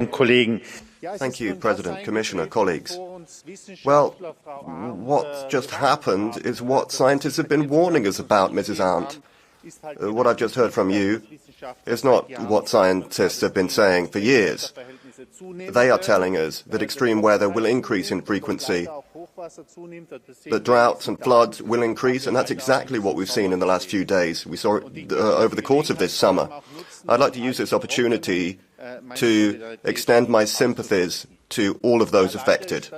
und Kollegen. Thank you, President, Commissioner, colleagues. Well, what just happened is what scientists have been warning us about, Mrs. Arndt. What I've just heard from you is not what scientists have been saying for years. They are telling us that extreme weather will increase in frequency, that droughts and floods will increase, and that's exactly what we've seen in the last few days. We saw it over the course of this summer. I'd like to use this opportunity to extend my sympathies to all of those affected.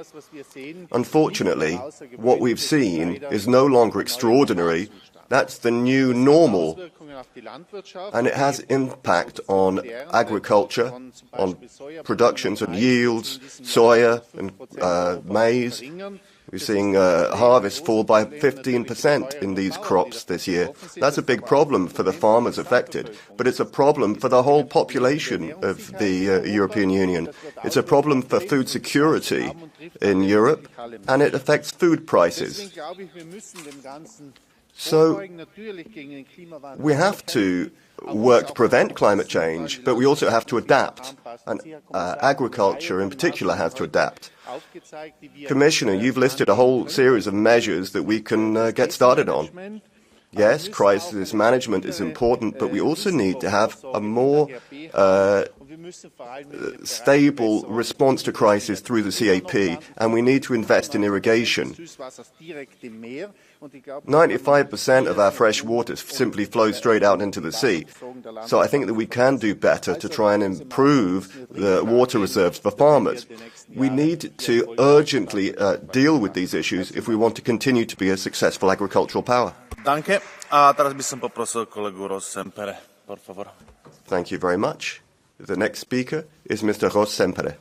Unfortunately, what we've seen is no longer extraordinary. That's the new normal, and it has impact on agriculture, on productions and yields, soya and maize. We're seeing harvests fall by 15% in these crops this year. That's a big problem for the farmers affected, but it's a problem for the whole population of the European Union. It's a problem for food security in Europe, and it affects food prices. So we have to work to prevent climate change, but we also have to adapt, and agriculture in particular has to adapt. Commissioner, you've listed a whole series of measures that we can get started on. Yes, crisis management is important, but we also need to have a more stable response to crisis through the CAP, and we need to invest in irrigation. 95% of our fresh water simply flows straight out into the sea. So I think that we can do better to try and improve the water reserves for farmers. We need to urgently deal with these issues if we want to continue to be a successful agricultural power. Danke. A teraz by som poprosil kolegu Rossempere, por favor. Thank you very much. The next speaker is Mr. Rossempere.